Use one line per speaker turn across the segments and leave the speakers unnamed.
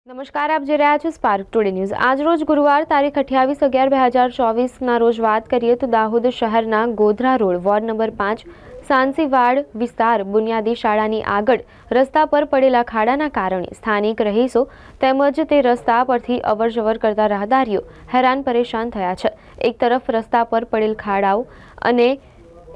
નમસ્કાર, આપ જોઈ રહ્યા છો સ્પાર્ક ટુડે ન્યૂઝ। આજરોજ ગુરુવાર તારીખ 28/11/2024ના રોજ વાત કરીએ તો દાહોદ શહેરના ગોધરા રોડ વોર્ડ નંબર 5 સાંસીવાડ વિસ્તાર બુનિયાદી શાળાની આગળ રસ્તા પર પડેલા ખાડાના કારણે સ્થાનિક રહીશો તેમજ તે રસ્તા પરથી અવરજવર કરતા રાહદારીઓ હેરાન પરેશાન થયા છે। એક તરફ રસ્તા પર પડેલ ખાડાઓ અને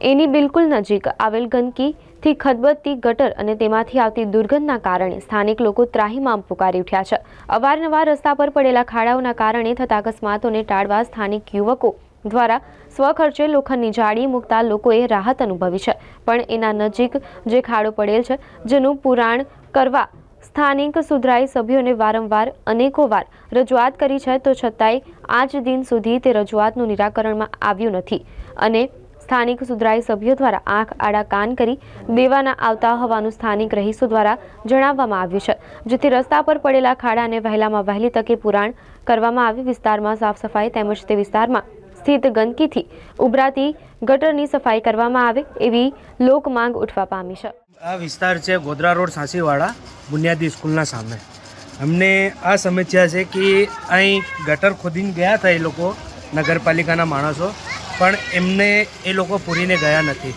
એની બિલકુલ નજીક આવેલ ગંદકીથી ખદબદતી ગટર અને તેમાંથી આવતી દુર્ગંધના કારણે સ્થાનિક લોકો ત્રાહિમામ પુકારી ઉઠ્યા છે। અવારનવાર રસ્તા પર પડેલા ખાડાઓના કારણે થતા અકસ્માતોને ટાળવા સ્થાનિક યુવકો દ્વારા સ્વખર્ચે લોખંડની જાળી મૂકતા લોકોએ રાહત અનુભવી છે, પણ એના નજીક જે ખાડો પડેલ છે જેનું પુરાણ કરવા સ્થાનિક સુધરાઈ સભ્યોને વારંવાર અનેકો વાર રજૂઆત કરી છે, તો છતાંય આજ દિન સુધી તે રજૂઆતનું નિરાકરણમાં આવ્યું નથી અને સ્થાનિક સુધરાઈ સભ્યો દ્વારા આંખ આડા કાન કરી દેવાના આવતા હોવાનું સ્થાનિક રહીશો દ્વારા જણાવવામાં આવ્યું છે, જેથી રસ્તા પર પડેલા ખાડાને વહેલામાં વહેલી તકે પુરાણ કરવામાં આવી વિસ્તારમાં સાફ સફાઈ તેમજ તે વિસ્તારમાં સ્થિત ગંદકીથી ઉભરાતી ગટરની સફાઈ કરવામાં આવે એવી લોક માંગ ઉઠવા પામી છે।
આ વિસ્તાર છે ગોધરા રોડ સાંસીવાડા બુનિયાદી સ્કૂલના સામે। અમને આ સમસ્યા છે કે અહીં ગટર ખોદીને ગયા હતા એ લોકો નગરપાલિકાના માણસો, પણ એમને એ લોકો પૂરીને ગયા નથી।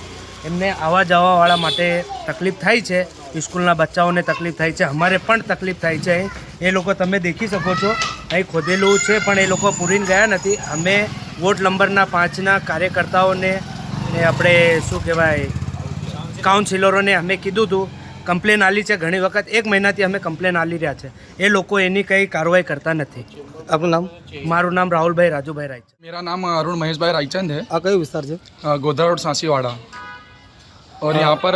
એમને આવવા જવાવાળા માટે તકલીફ થાય છે, સ્કૂલના બચ્ચાઓને તકલીફ થાય છે, અમારે પણ તકલીફ થાય છે। એ લોકો તમે દેખી શકો છો અહીં ખોદેલું છે પણ એ લોકો પૂરીને ગયા નથી। અમે વોર્ડ નંબરના 5ના કાર્યકર્તાઓને આપણે શું કહેવાય કાઉન્સિલરોને અમે કીધું હતું, કમ્પ્લેન આલી છે ઘણી વખત, 1 મહિનાથી અમે કમ્પ્લેન આલી રહ્યા છે, એ લોકો એની કંઈ કાર્યવાही કરતા નથી।
आपका नाम?
મારું નામ રાहुलભાई રાજુભાई रायचंद।
मेरा नाम अरुण महेश भाई रायचंद है।
आ कई विस्तार से
गोधरा रोड सांसीवाड़ा। और यहाँ पर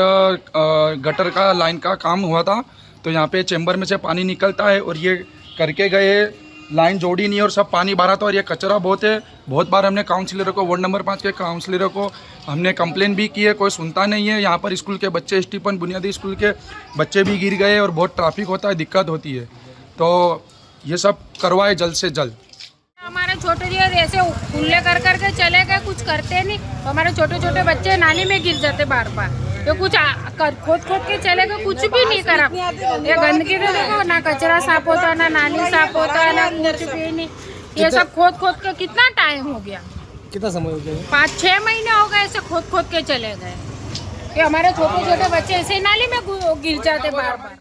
गटर का लाइन का काम हुआ था, तो यहाँ पे चैम्बर में से पानी निकलता है और ये करके गए, लाइन जोड़ी नहीं और सब पानी भरा था और ये कचरा बहुत है। बहुत बार हमने काउंसलरों को, वार्ड नंबर 5 के काउंसलरों को हमने कंप्लेन भी की है, कोई सुनता नहीं है। यहाँ पर स्कूल के बच्चे, स्टीफन बुनियादी स्कूल के बच्चे भी गिर गए और बहुत ट्रैफिक होता है, दिक्कत होती है, तो ये सब करवाए जल्द से जल्द।
हमारे छोटे ऐसे खुले कर करके चले गए, कुछ करते नहीं। हमारे छोटे छोटे बच्चे नाली में गिर जाते बार बार, ये कुछ खोद खोद के चले गए, कुछ भी नहीं करा। ये गंदगी तो देखो ना, कचरा साफ होता ना नाली साफ होता ना कुछ भी नहीं। ये सब खोद खोद के कितना टाइम हो गया,
कितना समय हो गया?
5-6 महीने हो गए ऐसे खोद खोद के चले गए। ये हमारे छोटे छोटे बच्चे ऐसे नाली में गिर जाते बार बार।